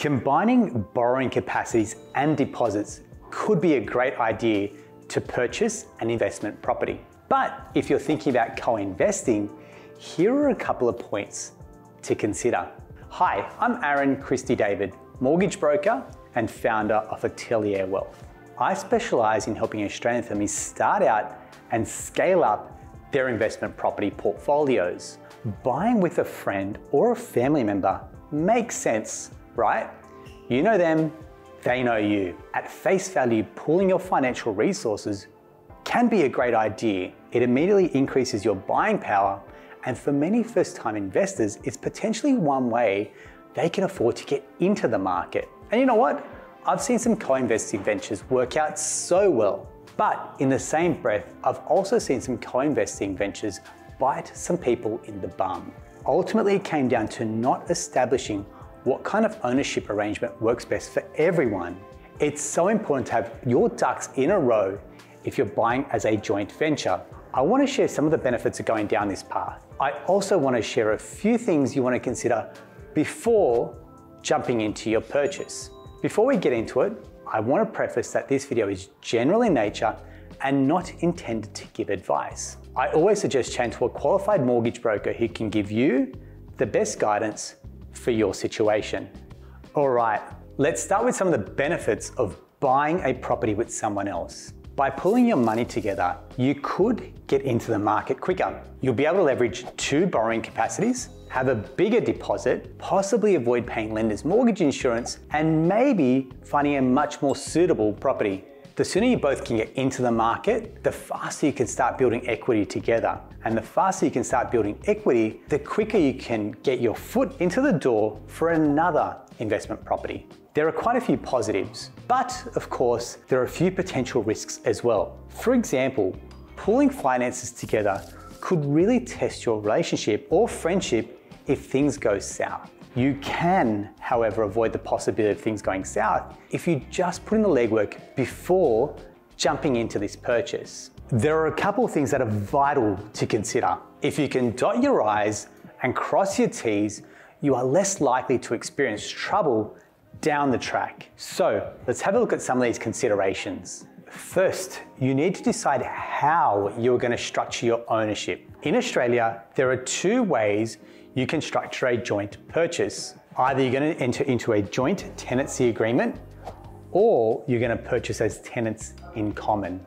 Combining borrowing capacities and deposits could be a great idea to purchase an investment property. But if you're thinking about co-investing, here are a couple of points to consider. Hi, I'm Aaron Christie David, mortgage broker and founder of Atelier Wealth. I specialize in helping Australian families start out and scale up their investment property portfolios. Buying with a friend or a family member makes sense, right? You know them, they know you. At face value, pooling your financial resources can be a great idea. It immediately increases your buying power, and for many first-time investors, it's potentially one way they can afford to get into the market. And you know what? I've seen some co-investing ventures work out so well. But in the same breath, I've also seen some co-investing ventures bite some people in the bum. Ultimately, it came down to not establishing what kind of ownership arrangement works best for everyone. It's so important to have your ducks in a row if you're buying as a joint venture. I want to share some of the benefits of going down this path. I also want to share a few things you want to consider before jumping into your purchase. Before we get into it, I want to preface that this video is general in nature and not intended to give advice. I always suggest chatting to a qualified mortgage broker who can give you the best guidance for your situation. All right, let's start with some of the benefits of buying a property with someone else. By pulling your money together, you could get into the market quicker. You'll be able to leverage 2 borrowing capacities, have a bigger deposit, possibly avoid paying lenders' mortgage insurance, and maybe finding a much more suitable property. The sooner you both can get into the market, the faster you can start building equity together. And the faster you can start building equity, the quicker you can get your foot into the door for another investment property. There are quite a few positives, but of course, there are a few potential risks as well. For example, pooling finances together could really test your relationship or friendship if things go south. You can, however, avoid the possibility of things going south if you just put in the legwork before jumping into this purchase. There are a couple of things that are vital to consider. If you can dot your I's and cross your T's, you are less likely to experience trouble down the track. So let's have a look at some of these considerations. First, you need to decide how you're going to structure your ownership. In Australia, there are 2 ways you can structure a joint purchase. Either you're going to enter into a joint tenancy agreement, or you're going to purchase as tenants in common.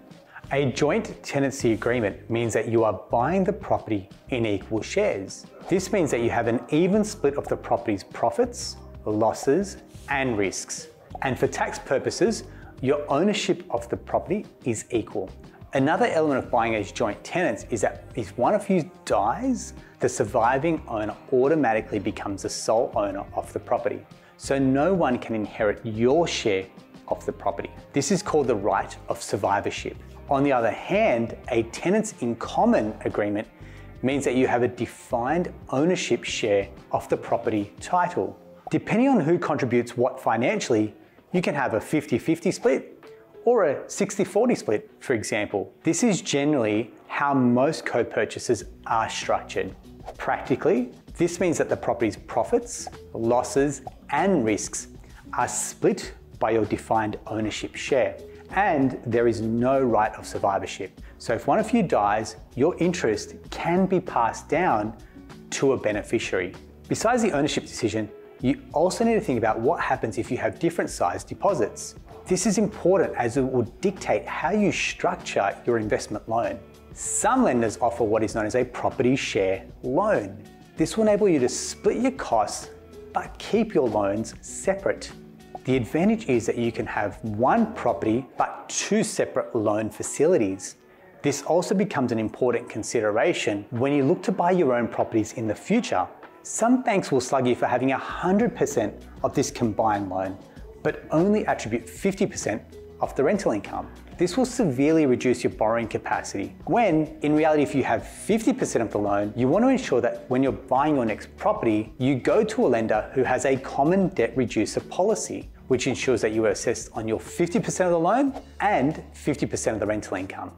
A joint tenancy agreement means that you are buying the property in equal shares. This means that you have an even split of the property's profits, losses, and risks. And for tax purposes, your ownership of the property is equal. Another element of buying as joint tenants is that if one of you dies, the surviving owner automatically becomes the sole owner of the property. So no one can inherit your share of the property. This is called the right of survivorship. On the other hand, a tenants in common agreement means that you have a defined ownership share of the property title. Depending on who contributes what financially, you can have a 50-50 split or a 60-40 split, for example. This is generally how most co-purchases are structured. Practically, this means that the property's profits, losses, and risks are split by your defined ownership share, and there is no right of survivorship. So if one of you dies, your interest can be passed down to a beneficiary. Besides the ownership decision, you also need to think about what happens if you have different sized deposits. This is important as it will dictate how you structure your investment loan. Some lenders offer what is known as a property share loan. This will enable you to split your costs but keep your loans separate. The advantage is that you can have one property but 2 separate loan facilities. This also becomes an important consideration when you look to buy your own properties in the future. Some banks will slug you for having 100% of this combined loan, but only attribute 50% of the rental income. This will severely reduce your borrowing capacity, when in reality, if you have 50% of the loan, you want to ensure that when you're buying your next property, you go to a lender who has a common debt reducer policy, which ensures that you are assessed on your 50% of the loan and 50% of the rental income.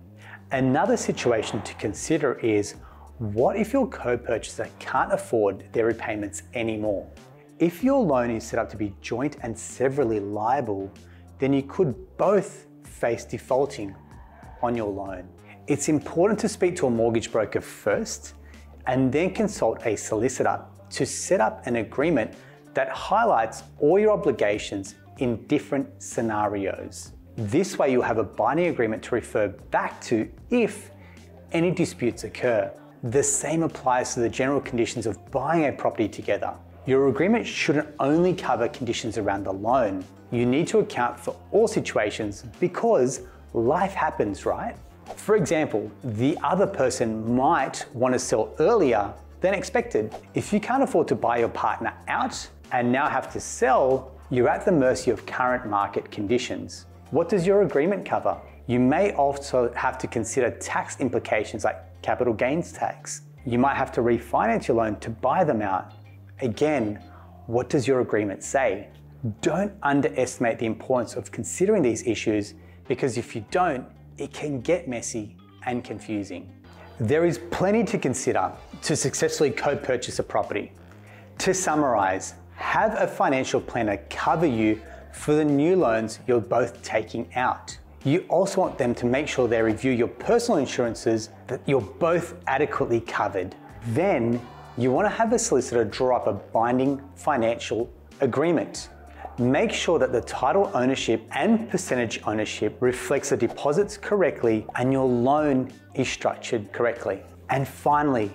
Another situation to consider is, what if your co-purchaser can't afford their repayments anymore? If your loan is set up to be joint and severally liable, then you could both face defaulting on your loan. It's important to speak to a mortgage broker first and then consult a solicitor to set up an agreement that highlights all your obligations in different scenarios. This way you'll have a binding agreement to refer back to if any disputes occur. The same applies to the general conditions of buying a property together. Your agreement shouldn't only cover conditions around the loan. You need to account for all situations because life happens, right? For example, the other person might want to sell earlier than expected. If you can't afford to buy your partner out and now have to sell, you're at the mercy of current market conditions. What does your agreement cover? You may also have to consider tax implications like capital gains tax. You might have to refinance your loan to buy them out. Again, what does your agreement say? Don't underestimate the importance of considering these issues because if you don't, it can get messy and confusing. There is plenty to consider to successfully co-purchase a property. To summarize, have a financial planner cover you for the new loans you're both taking out. You also want them to make sure they review your personal insurances that you're both adequately covered. Then you want to have a solicitor draw up a binding financial agreement. Make sure that the title ownership and percentage ownership reflects the deposits correctly and your loan is structured correctly. And finally,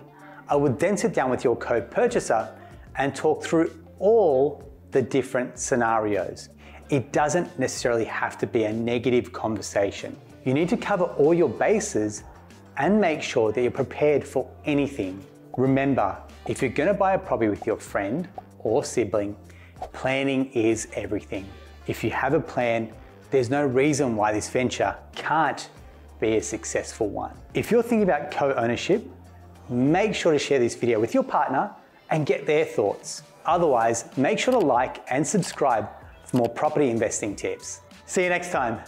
I would then sit down with your co-purchaser and talk through all the different scenarios. It doesn't necessarily have to be a negative conversation. You need to cover all your bases and make sure that you're prepared for anything. Remember, if you're going to buy a property with your friend or sibling, planning is everything. If you have a plan, there's no reason why this venture can't be a successful one. If you're thinking about co-ownership, make sure to share this video with your partner and get their thoughts. Otherwise, make sure to like and subscribe for more property investing tips. See you next time.